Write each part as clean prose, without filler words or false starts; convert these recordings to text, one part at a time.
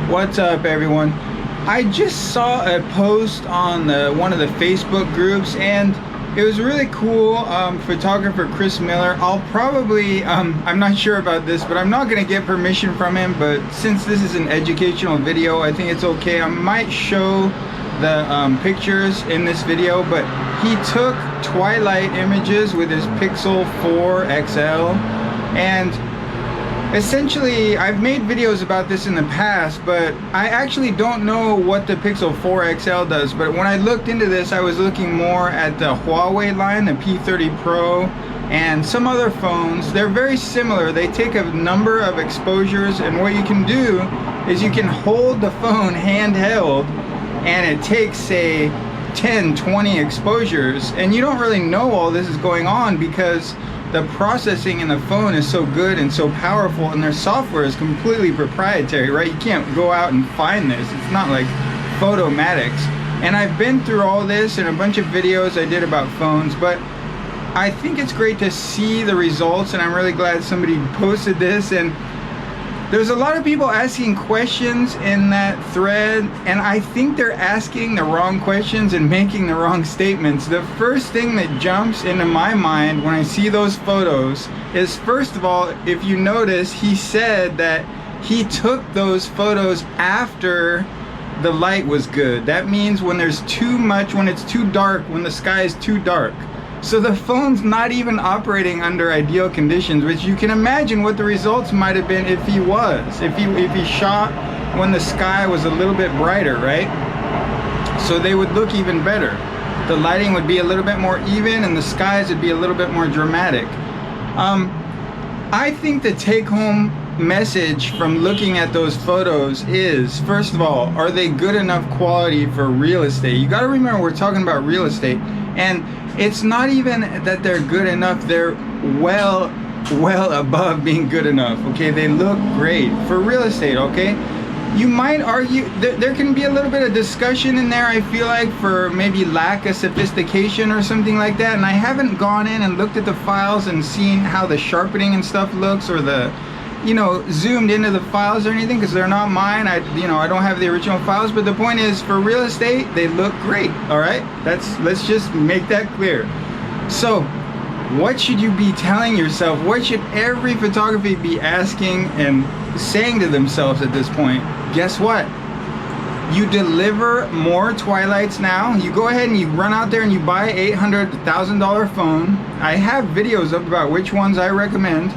What's up, everyone? I just saw a post on one of the Facebook groups, and it was really cool. Photographer Chris Miller. I'll probably, I'm not sure about this, but I'm not going to get permission from him. But since this is an educational video, I think it's okay. I might show the pictures in this video, but he took Twilight images with his Pixel 4 XL, and essentially, I've made videos about this in the past, but I actually don't know what the Pixel 4 XL does. But when I looked into this, I was looking more at the Huawei line, the P30 Pro, and some other phones. They're very similar. They take a number of exposures, and what you can do is you can hold the phone handheld, and it takes, say, 10, 20 exposures, and you don't really know all this is going on because the processing in the phone is so good and so powerful, and their software is completely proprietary, right? You can't go out and find this. It's not like Photomatics. And I've been through all this in a bunch of videos I did about phones, but I think it's great to see the results, and I'm really glad somebody posted this. And there's a lot of people asking questions in that thread, and I think they're asking the wrong questions and making the wrong statements. The first thing that jumps into my mind when I see those photos is, first of all, if you notice, he said that he took those photos after the light was good. That means when there's too much, when it's too dark, when the sky is too dark. So the phone's not even operating under ideal conditions, which you can imagine what the results might have been if he was. If he shot when the sky was a little bit brighter, right? So they would look even better. The lighting would be a little bit more even, and the skies would be a little bit more dramatic. I think the take-home message from looking at those photos is, first of all, are they good enough quality for real estate? You got to remember, we're talking about real estate, and it's not even that they're good enough, they're well above being good enough, okay? They look great for real estate, okay? You might argue, there can be a little bit of discussion in there, I feel like, for maybe lack of sophistication or something like that, and I haven't gone in and looked at the files and seen how the sharpening and stuff looks, or the, you know, zoomed into the files or anything, because they're not mine. I don't have the original files, but the point is, for real estate, they look great. All right, let's just make that clear. So what should you be telling yourself? What should every photographer be asking and saying to themselves at this point? Guess what? You deliver more Twilights now. You go ahead and you run out there and you buy $800, $1,000 phone. I have videos up about which ones I recommend.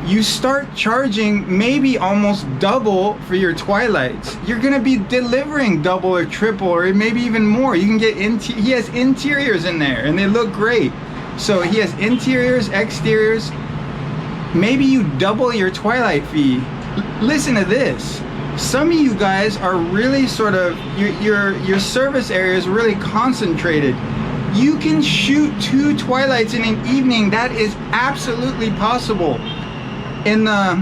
You start charging maybe almost double for your Twilights. You're gonna be delivering double or triple or maybe even more. You can get he has interiors in there and they look great. So he has interiors, exteriors. Maybe you double your Twilight fee. Listen to this. Some of you guys are really sort of, your service area is really concentrated. You can shoot 2 Twilights in an evening. That is absolutely possible. In my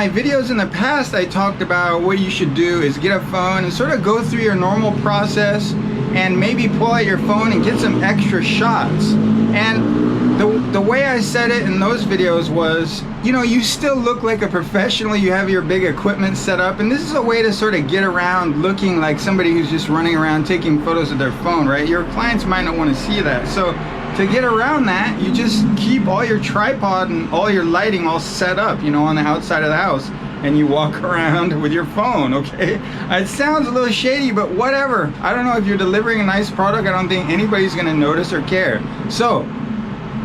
videos in the past, I talked about what you should do is get a phone and sort of go through your normal process and maybe pull out your phone and get some extra shots. And the way I said it in those videos was, you know, you still look like a professional, you have your big equipment set up, and this is a way to sort of get around looking like somebody who's just running around taking photos of their phone, right? Your clients might not want to see that. So to get around that, you just keep all your tripod and all your lighting all set up, you know, on the outside of the house, and you walk around with your phone, okay? It sounds a little shady, but whatever. I don't know, if you're delivering a nice product, I don't think anybody's gonna notice or care. So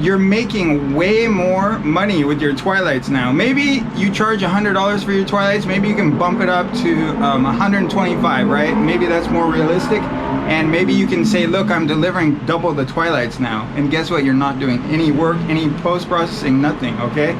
you're making way more money with your Twilights now. Maybe you charge $100 for your Twilights, maybe you can bump it up to 125, right? Maybe that's more realistic. And maybe you can say, look, I'm delivering double the Twilights now. And guess what? You're not doing any work, any post-processing, nothing, okay?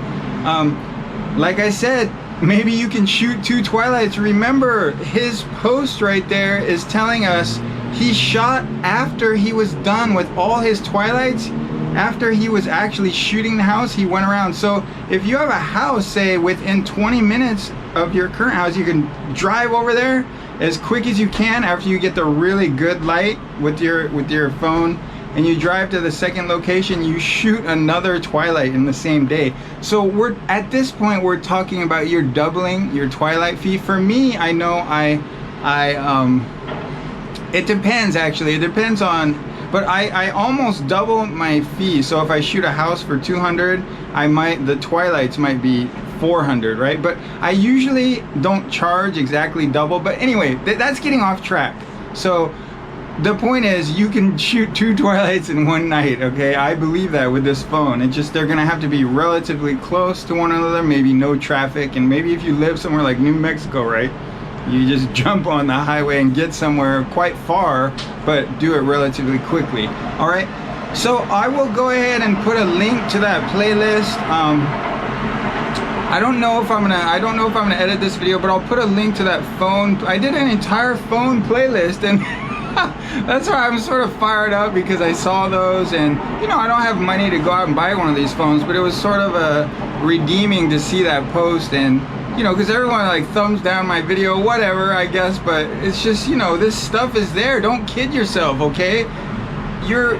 Like I said, maybe you can shoot 2 Twilights. Remember, his post right there is telling us he shot after he was done with all his Twilights. After he was actually shooting the house, he went around. So if you have a house, say within 20 minutes of your current house, you can drive over there as quick as you can after you get the really good light with your phone and you drive to the second location, you shoot another Twilight in the same day. So we're at this point, we're talking about you're doubling your Twilight fee. For me, I know it depends actually. It depends on, but I almost double my fee. So if I shoot a house for 200, the Twilights might be 400, right? But I usually don't charge exactly double. But anyway, that's getting off track. So the point is, you can shoot 2 Twilights in one night, okay? I believe that with this phone. It's just they're gonna have to be relatively close to one another, maybe no traffic, and maybe if you live somewhere like New Mexico, right? You just jump on the highway and get somewhere quite far, but do it relatively quickly, all right? So I will go ahead and put a link to that playlist. I don't know if I'm gonna edit this video, but I'll put a link to that phone. I did an entire phone playlist, and that's why I'm sort of fired up, because I saw those, and you know, I don't have money to go out and buy one of these phones, but it was sort of redeeming to see that post, and you know, because everyone like thumbs down my video, whatever, I guess, but it's just, you know, this stuff is there. Don't kid yourself, okay? You're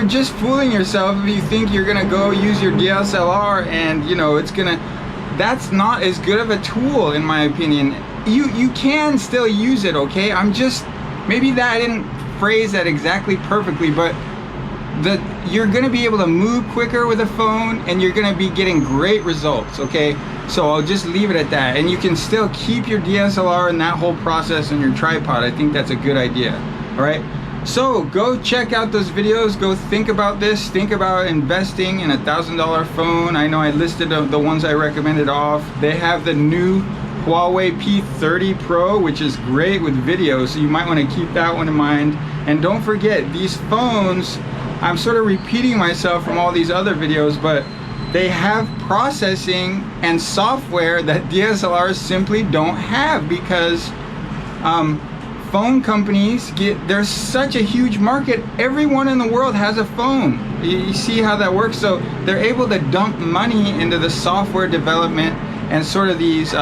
just fooling yourself if you think you're gonna go use your DSLR and, you know, that's not as good of a tool, in my opinion. You can still use it, okay? Maybe that I didn't phrase that exactly perfectly, but you're gonna be able to move quicker with a phone, and you're gonna be getting great results, okay? So I'll just leave it at that. And you can still keep your DSLR and that whole process on your tripod. I think that's a good idea, all right? So go check out those videos, go think about this, think about investing in a $1,000 phone. I know I listed the ones I recommended off. They have the new Huawei P30 Pro, which is great with video, so you might want to keep that one in mind. And don't forget, these phones, I'm sort of repeating myself from all these other videos, but they have processing and software that DSLRs simply don't have, because phone companies there's such a huge market. Everyone in the world has a phone. You see how that works? So they're able to dump money into the software development and sort of these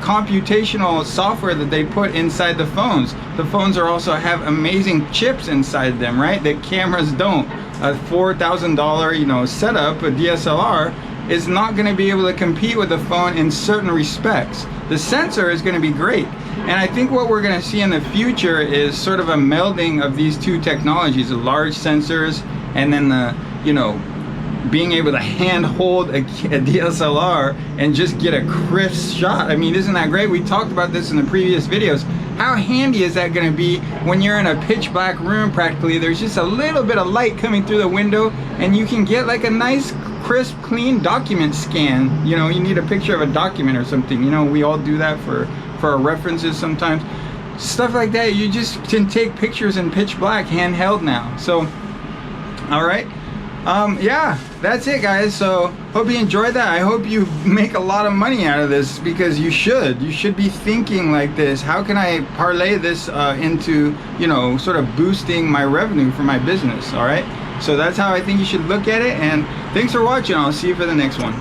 computational software that they put inside the phones. The phones also have amazing chips inside them, right? That cameras don't. A $4,000, you know, setup, a DSLR, is not going to be able to compete with the phone in certain respects. The sensor is going to be great, and I think what we're going to see in the future is sort of a melding of these two technologies: the large sensors, and then the, you know, being able to hand hold a DSLR and just get a crisp shot. I mean, isn't that great? We talked about this in the previous videos. How handy is that going to be when you're in a pitch black room practically? There's just a little bit of light coming through the window, and you can get like a nice, crisp, clean document scan. You know, you need a picture of a document or something. You know, we all do that for our references sometimes. Stuff like that, you just can take pictures in pitch black, handheld now. So, all right. Yeah, that's it, guys. So hope you enjoyed that. I hope you make a lot of money out of this, because you should be thinking like this: how can I parlay this into, you know, sort of boosting my revenue for my business? All right, so that's how I think you should look at it. And thanks for watching. I'll see you for the next one.